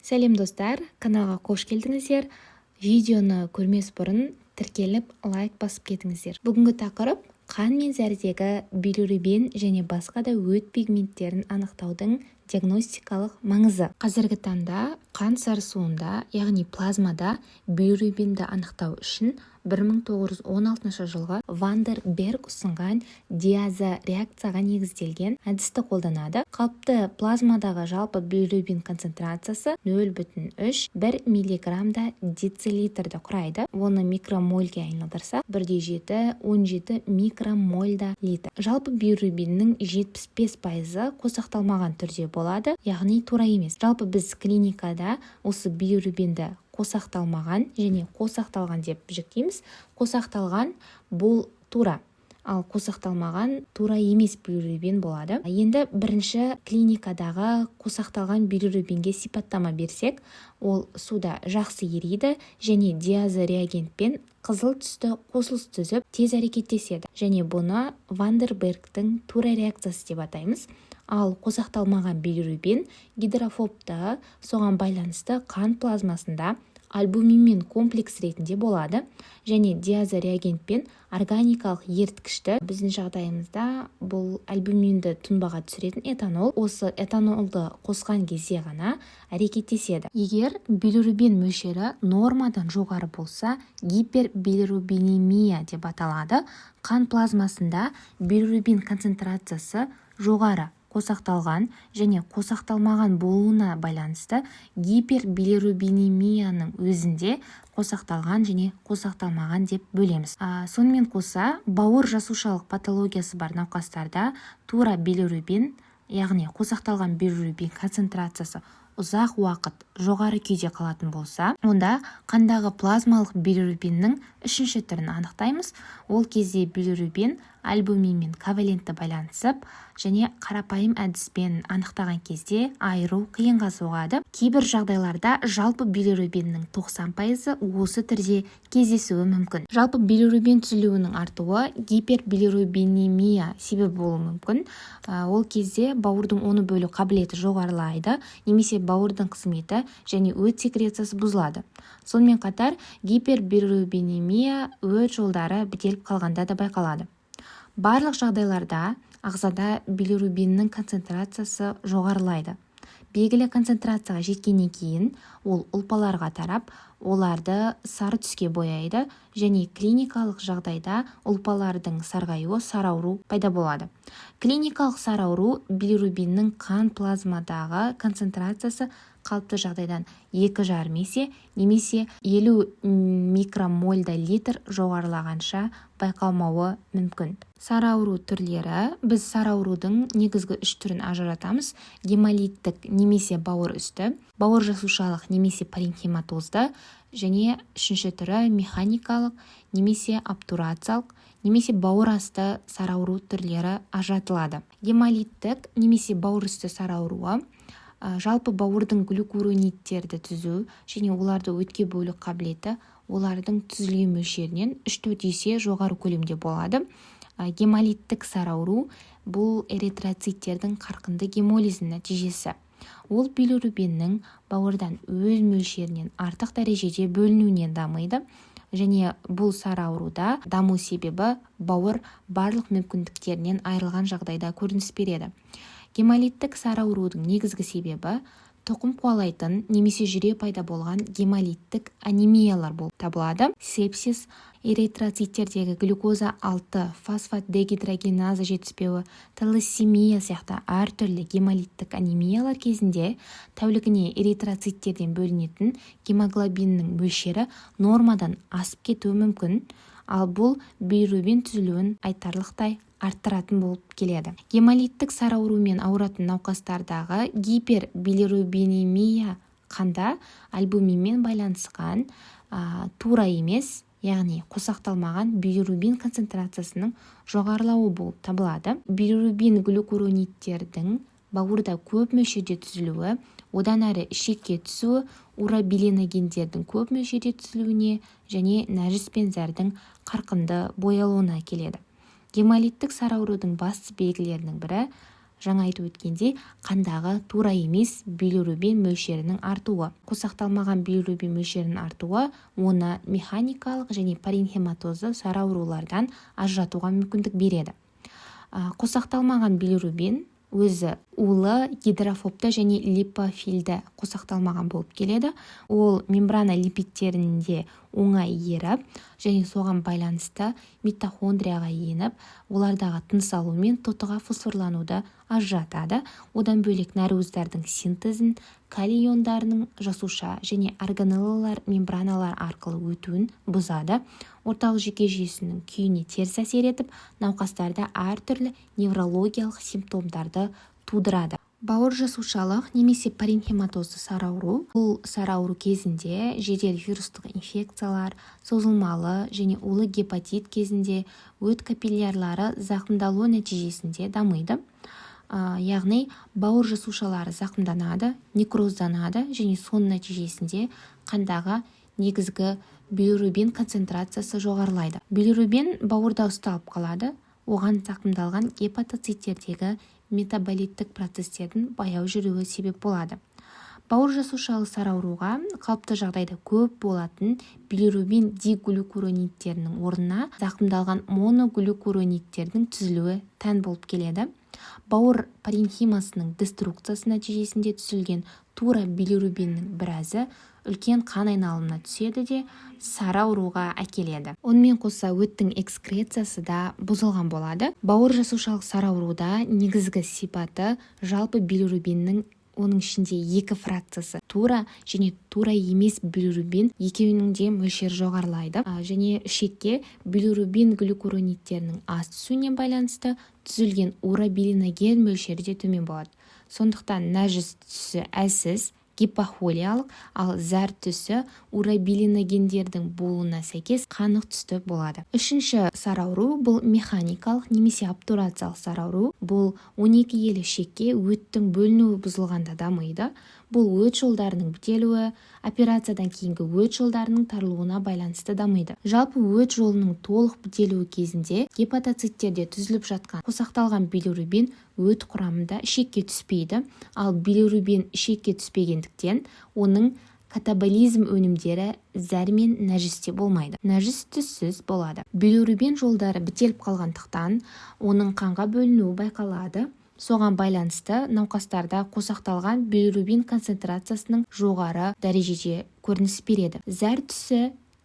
Сәлем достар, каналға қош келдіңіздер. Видеоны көрмес бұрын тіркеліп лайк басып кетіңіздер. Бүгінгі тақырып қан мен зәрдегі билирубин және басқа да өт пигменттерін анықтаудың диагностикалық маңызы. Қазіргі таңда қан сарысуында, яғни плазмада билирубинді анықтау үшін 1916 жылғы Вандер Берг ұсынған диаза реакцияға негізделген әдісті қолданады. Қалыпты плазмадағы жалпы билирубин концентрациясы 0,3-1 миллиграммда децилитрді құрайды. Оны микромольге айналдырсақ 1,7-17 микромольда литр. Жалпы билирубиннің 75% қосақталмаған түрде болады, яғни тура емес. Жалпы біз клиникада осы билирубинді қосақталмаған және қосақталған деп жіктейміз. Қосақталған бұл тура, ал қосақталмаған тура емес билирубин болады. Енді бірінші клиникадағы қосақталған билирубинге сипаттама берсек, ол суда жақсы ериді және диазореагентпен қызыл түсті қосылыс түзіп тез әрекеттеседі. Және бұны Вандербергтің тура реакциясы деп атаймыз. Ал қосақталмаған билирубин гидрофобты, соған байланысты қан плазмасында альбуминмен комплекс ретінде болады және диазореагентпен органикалық еріткішті, біздің жағдайымызда бұл альбуминді тұнбаға түсіретін этанол, осы этанолды қосқан кезде ғана әрекеттеседі. Егер билирубин мөлшері нормадан жоғары болса, гипербилирубинемия деп аталады. Қан плазмасында билирубин концентрациясы жоғары қосақталған және қосақталмаған болуына байланысты гипербилирубинемияның өзінде қосақталған және қосақталмаған деп бөлеміз. Сонымен қоса, бауыр жасушалық патологиясы бар науқастарда тура билирубин, яғни қосақталған билирубин концентрациясы ұзақ уақыт жоғары күйде қалатын болса, онда қандағы плазмалық билирубиннің үшінші түрін анықтаймыз. Ол кезде билирубин альбуминмен ковалентті байланысып және қарапайым әдіспен анықтаған кезде айыру қиынға соғады. Кейбір жағдайларда жалпы билирубиннің 90% осы түрде кездесуі мүмкін. Жалпы билирубин түзілуінің артуы гипербилирубинемия себебі болуы мүмкін. Ол кезде бауырдың оны бөлу қабілеті жоғарылайды, немесе бауырдың қызметі және өт секрециясы бұзылады. Сонымен қатар гипербилирубинемия өт жолдары бітеліп қалғанда да байқалады. Барлық жағдайларда ағзада билирубиннің концентрациясы жоғарылайды. Белгілі концентрацияға жеткеннен кейін ол ұлпаларға тарап, оларды сары түске бояйды және клиникалық жағдайда ұлпалардың сарғаюы, сарауру пайда болады. Клиникалық сарауру билирубиннің қан плазмадағы концентрациясы қалыпты жағдайдан 2,5 есе немесе 50 микромольда литр жоғарылағанша байқалмауы мүмкін. Сарауру түрлері, біз сараурудың негізгі 3 түрін ажыратамыз: гемолиттік немесе бауыр үсті, бауыр жасушалық немесе паренхиматозды, және үшінші түрі механикалық немесе обтурациялық немесе бауыр асты сарауру түрлері ажыратылады. Гемолиттік немесе бауыр үсті сарауруы жалпы бауырдың глюкуронидтерді түзу және оларды өтке бөлу қабілеті олардың түзілген мөлшерінен 3-4 есе жоғары көлемде болады. Гемолиттік сарауру бұл эритроциттердің қарқынды гемолизінің нәтижесі. Ол билирубиннің бауырдан өз мөлшерінен артық дәрежеде бөлінуінен дамиды және бұл сарауруда даму себебі бауыр барлық мүмкіндіктерінен айырылған жағдайда көрініс береді. Гемолиттік сараурудың негізгі себебі тұқым қуалайтын немесе жүре пайда болған гемолиттік анемиялар болып табылады. Сепсис, эритроциттердегі глюкоза 6 фосфат дегидрогеназа жетіспеуі, талассемия сияқты әртүрлі гемолиттік анемиялар кезінде тәулігіне эритроциттерден бөлінетін гемоглобиннің мөлшері нормадан асып кетуі мүмкін, ал бұл билирубин түзілуін айтарлықтай арттыратын болып келеді. Гемолиттік сараурумен ауыратын науқастардағы гипербилирубинемия қанда альбуминмен байланысқан тура емес, яғни қосақталмаған билирубин концентрациясының жоғарылауы болып табылады. Билирубин глюкуронидтердің бауырда көп мөлшерде түзілуі, одан әрі ішекке түсуі, урабилиногендердің көп мөлшерде түзілуіне және нәжіс пен зәрдің қарқынды боялуына келеді. Гемолиттік сараурудың басты белгілерінің бірі жаңа айтып өткендей қандағы тура емес билирубин мөлшерінің артуы. Қосақталмаған билирубин мөлшерінің артуы оны механикалық және паренхематозды сары аурулардан ажыратуға мүмкіндік береді. Қосақталмаған билирубин өзі улы, гидрофобты және липофильді қосақталмаған болып келеді. Ол мембрана липидтерінде оңай еріп және соған байланысты митохондрияға еніп, олардағы тыныс алу мен тотыға фосфорлануды ажыратады. Одан бөлек нәруыздардың синтезін, калий иондарының жасуша және органеллалар мембраналар арқылы өтуін бұзады. Орталық жүйке жүйесінің күйіне теріс әсер етіп, науқастарда әртүрлі неврологиялық симптомдарды тудырады. Бауыр жасушалық немесе паренхематозды сары ауру. Бұл сары ауру кезінде жедел вирустық инфекциялар, созылмалы және улы гепатит кезінде өт капиллярлары зақымдалу нәтижесінде дамиды. Яғни бауыр жасушалары зақымданады, некрозданады және соның нәтижесінде қандағы негізгі билирубин концентрациясы жоғарылайды. Билирубин бауырда ұсталып қалады, оған зақымдалған гепатоциттердегі метаболиттік процестердің баяу жүруі себеп болады. Бауыр жасушалық сары ауруға қалыпты жағдайда көп болатын билирубин диглюкуронидтерінің орнына зақымдалған моноглюкуронидтердің түзілуі тән болып келеді. Бауыр паренхимасының деструкциясы нәтижесінде түзілген тура билирубиннің біразы үлкен қан айналымына түседі де сары ауруға әкеледі. Онымен қоса өттің экскрециясы да бұзылған болады. Бауыр жасушалық сары ауруда негізгі сипаты жалпы билирубиннің оның ішінде екі фракциясы тура және тура емес билирубин екеуінің де мөлшері жоғарылайды. Және ішекке билирубин глюкуронидтерінің аз түсуіне байланысты түзілген урабилиноген мөлшері де төмен болады. Сондықтан нәжіс түсі әлсіз, гипохолиялық, ал зәр түсі урабилиногендердің болуына сәйкес қанық түсті болады. Үшінші сары ауру бұл механикалық немесе обтурациялық сары ауру. Бұл 12 елі ішекке өттің бөлінуі бұзылғанда дамиды. Бұл өт жолдарының бітелуі, операциядан кейінгі өт жолдарының тарылуына байланысты дамиды. Жалпы өт жолының толық бітелуі кезінде гепатоциттерде түзіліп жатқан қосақталған билирубин өт құрамында ішекке түспейді, ал билирубин ішекке түспегендіктен оның катаболизм өнімдері зәр мен нәжісте болмайды. Нәжіс түссіз болады. Билирубин жолдары бітеліп қалғандықтан оның қанға бөлінуі байқалады. Соған байланысты науқастарда қосақталған билирубин концентрациясының жоғары дәрежеде көрініс береді. Зәр түсі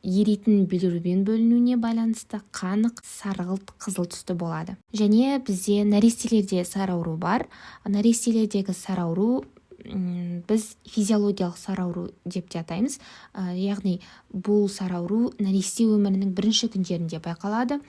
еритін билирубин бөлінуіне байланысты қанық сарғылт қызыл түсті болады. Және бізде нәрестелерде сары ауру бар. Нәрестелердегі сары ауру біз физиологиялық сары ауру деп те атаймыз. Яғни бұл сары ауру нәресте өмірінің бірінші күндерінде байқалады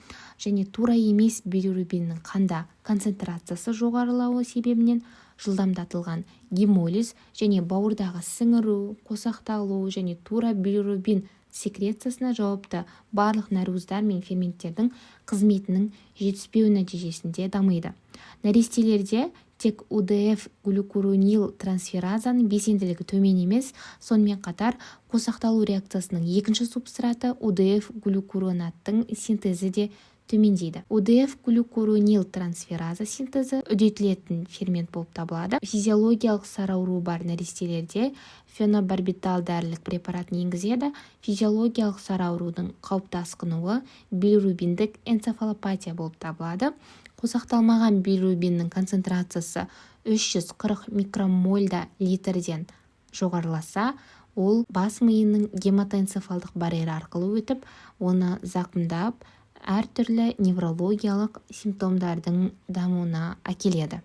және тура емес билирубиннің қанда концентрациясы жоғарылауы себебінен жылдамдатылған гемолиз және бауырдағы сіңіру, қосақталу және тура билирубин секрециясына жауапты барлық нәруыздар мен ферменттердің қызметінің жетіспеуі нәтижесінде дамиды. Нәрестелерде тек УДФ глюкуронил трансферазаның белсенділігі төмен емес, сонымен қатар қосақталу реакциясының екінші субстраты УДФ глюкуронаттың синтезі де төмендейді. УДФ глюкуронил трансфераза синтезі үдетілетін фермент болып табылады. Физиологиялық сары ауруы бар нәрестелерде фенобарбитал дәрілік препаратын енгізеді. Физиологиялық сары аурудың қауіпті асқынуы билирубиндік энцефалопатия болып табылады. Қосақталмаған билирубиннің концентрациясы 340 микромольда литрден жоғарыласа, ол бас миының гематоэнцефалдық барьері арқылы өтіп, оны зақымдап, әртүрлі неврологиялық симптомдардың дамуына әкеледі.